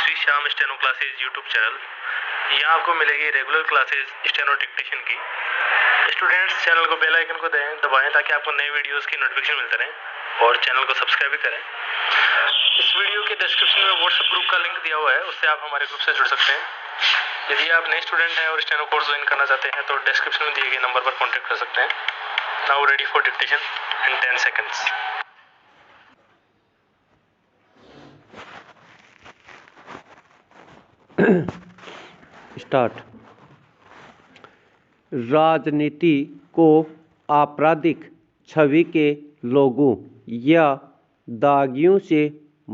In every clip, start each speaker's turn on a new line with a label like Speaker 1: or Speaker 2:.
Speaker 1: Shri Shyam steno classes YouTube channel. यहाँ आपको मिलेगी रेगुलर क्लासेज स्टेनो डिक्टेशन की। स्टूडेंट्स चैनल को बेल आइकन को दबाएं ताकि आपको नए वीडियोस की नोटिफिकेशन मिलते रहें और चैनल को सब्सक्राइब भी करें। इस वीडियो के डिस्क्रिप्शन में व्हाट्सएप ग्रुप का लिंक दिया हुआ है, उससे आप हमारे ग्रुप से जुड़ सकते हैं। यदि आप नए स्टूडेंट हैं और स्टेनो कोर्स ज्वाइन करना चाहते हैं तो डिस्क्रिप्शन में दिए गए नंबर पर कॉन्टैक्ट कर सकते हैं। Now ready for dictation in 10 seconds।
Speaker 2: Start. राजनीति को आपराधिक छवि के लोगों या दागियों से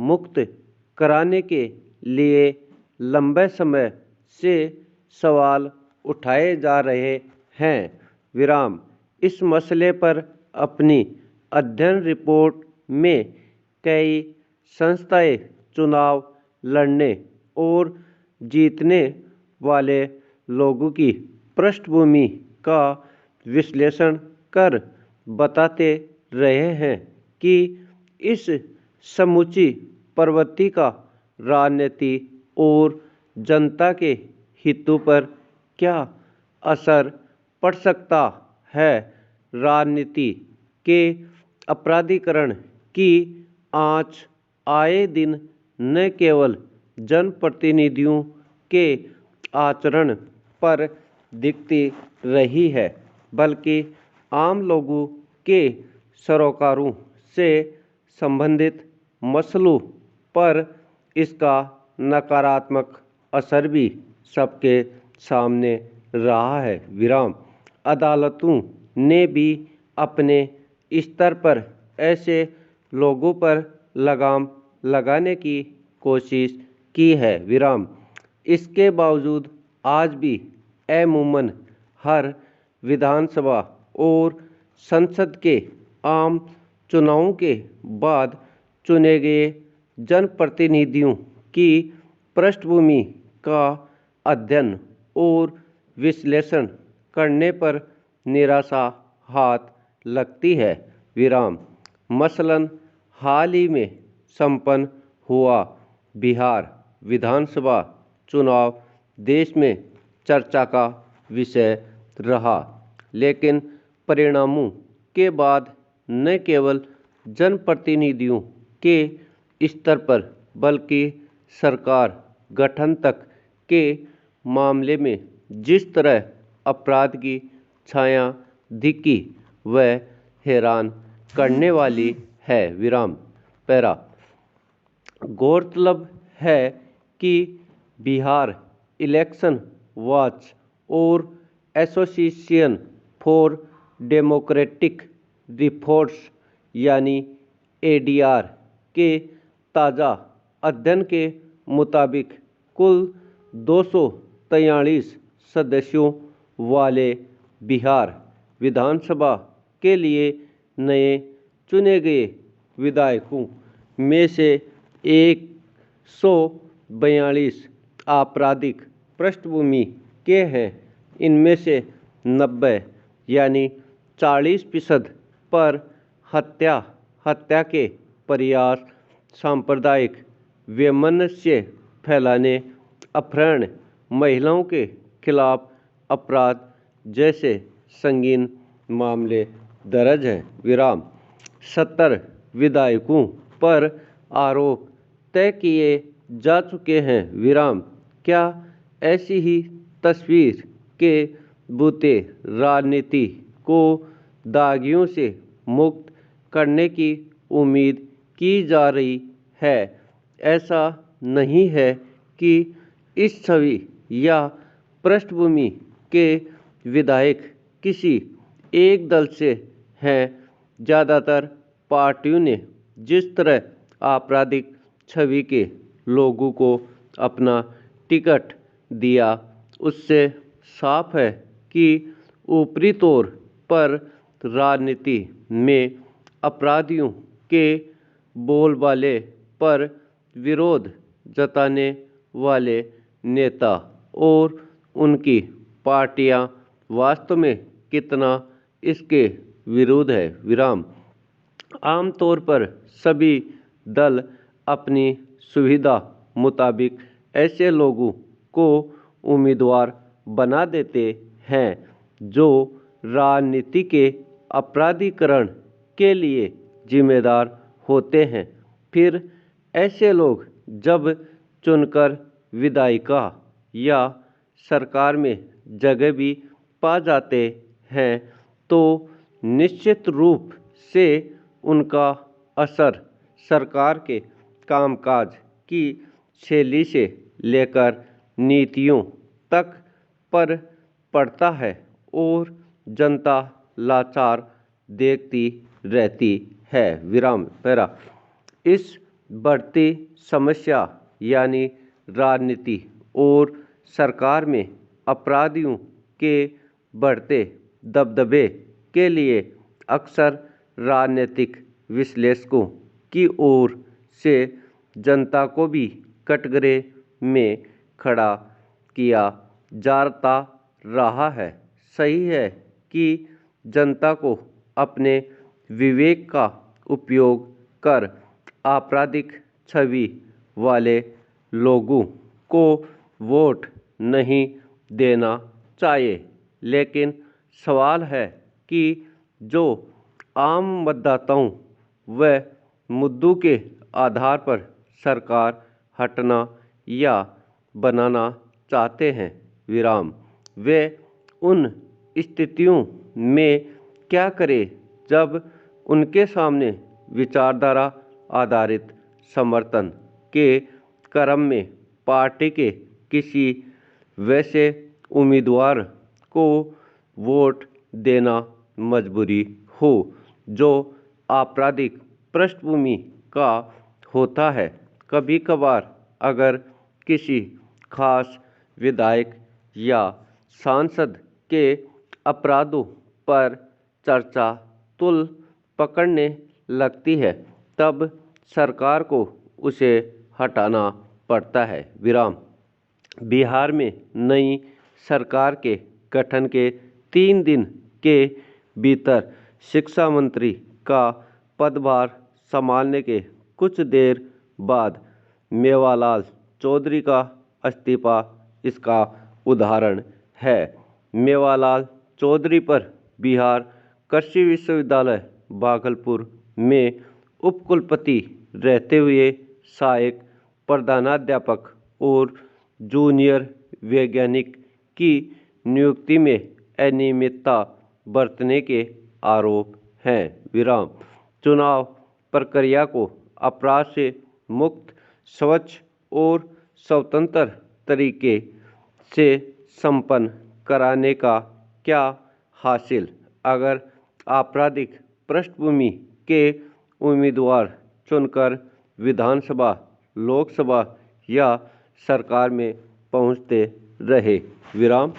Speaker 2: मुक्त कराने के लिए लंबे समय से सवाल उठाए जा रहे हैं। विराम। इस मसले पर अपनी अध्ययन रिपोर्ट में कई संस्थाएं चुनाव लड़ने और जीतने वाले लोगों की पृष्ठभूमि का विश्लेषण कर बताते रहे हैं कि इस समूची प्रवृत्ति का राजनीति और जनता के हितों पर क्या असर पड़ सकता है। राजनीति के अपराधीकरण की आंच आए दिन न केवल जनप्रतिनिधियों के आचरण पर दिखती रही है, बल्कि आम लोगों के सरोकारों से संबंधित मसलों पर इसका नकारात्मक असर भी सबके सामने रहा है। विराम। अदालतों ने भी अपने स्तर पर ऐसे लोगों पर लगाम लगाने की कोशिश की है। विराम। इसके बावजूद आज भी अमूमन हर विधानसभा और संसद के आम चुनावों के बाद चुने गए जनप्रतिनिधियों की पृष्ठभूमि का अध्ययन और विश्लेषण करने पर निराशा हाथ लगती है। विराम। मसलन हाल ही में संपन्न हुआ बिहार विधानसभा चुनाव देश में चर्चा का विषय रहा, लेकिन परिणामों के बाद न केवल जनप्रतिनिधियों के स्तर पर बल्कि सरकार गठन तक के मामले में जिस तरह अपराध की छाया दिखी वह हैरान करने वाली है। विराम। पैरा। गौरतलब है कि बिहार इलेक्शन वॉच और एसोसिएशन फॉर डेमोक्रेटिक रिफॉर्म्स यानी एडीआर के ताज़ा अध्ययन के मुताबिक कुल 243 सदस्यों वाले बिहार विधानसभा के लिए नए चुने गए विधायकों में से 142 आपराधिक पृष्ठभूमि के हैं। इनमें से 90 यानी 40% पर हत्या के प्रयास, सांप्रदायिक वैमनस्य फैलाने, अपहरण, महिलाओं के खिलाफ अपराध जैसे संगीन मामले दर्ज हैं। विराम। 70 विधायकों पर आरोप तय किए जा चुके हैं। विराम। क्या ऐसी ही तस्वीर के बूते राजनीति को दागियों से मुक्त करने की उम्मीद की जा रही है। ऐसा नहीं है कि इस छवि या पृष्ठभूमि के विधायक किसी एक दल से हैं। ज़्यादातर पार्टियों ने जिस तरह आपराधिक छवि के लोगों को अपना टिकट दिया, उससे साफ है कि ऊपरी तौर पर राजनीति में अपराधियों के बोलबाले पर विरोध जताने वाले नेता और उनकी पार्टियां वास्तव में कितना इसके विरुद्ध है। विराम। आमतौर पर सभी दल अपनी सुविधा मुताबिक ऐसे लोगों को उम्मीदवार बना देते हैं जो राजनीति के अपराधीकरण के लिए जिम्मेदार होते हैं। फिर ऐसे लोग जब चुनकर विधायिका या सरकार में जगह भी पा जाते हैं तो निश्चित रूप से उनका असर सरकार के कामकाज की शैली से लेकर नीतियों तक पर पड़ता है और जनता लाचार देखती रहती है। विराम पैरा। इस बढ़ती समस्या यानी राजनीति और सरकार में अपराधियों के बढ़ते दबदबे के लिए अक्सर राजनीतिक विश्लेषकों की ओर से जनता को भी कटघरे में खड़ा किया जाता रहा है। सही है कि जनता को अपने विवेक का उपयोग कर आपराधिक छवि वाले लोगों को वोट नहीं देना चाहिए, लेकिन सवाल है कि जो आम मतदाताओं व मुद्दों के आधार पर सरकार हटना या बनाना चाहते हैं। विराम। वे उन स्थितियों में क्या करें जब उनके सामने विचारधारा आधारित समर्थन के क्रम में पार्टी के किसी वैसे उम्मीदवार को वोट देना मजबूरी हो जो आपराधिक पृष्ठभूमि का होता है। कभी कभार अगर किसी खास विधायक या सांसद के अपराधों पर चर्चा तुल पकड़ने लगती है तब सरकार को उसे हटाना पड़ता है। विराम। बिहार में नई सरकार के गठन के 3 दिन के भीतर शिक्षा मंत्री का पदभार संभालने के कुछ देर बाद मेवालाल चौधरी का इस्तीफा इसका उदाहरण है। मेवालाल चौधरी पर बिहार कृषि विश्वविद्यालय भागलपुर में उपकुलपति रहते हुए सहायक प्रधानाध्यापक और जूनियर वैज्ञानिक की नियुक्ति में अनियमितता बरतने के आरोप हैं। विराम। चुनाव प्रक्रिया को अपराध से मुक्त, स्वच्छ और स्वतंत्र तरीके से संपन्न कराने का क्या हासिल? अगर आपराधिक पृष्ठभूमि के उम्मीदवार चुनकर विधानसभा, लोकसभा या सरकार में पहुंचते रहे। विराम।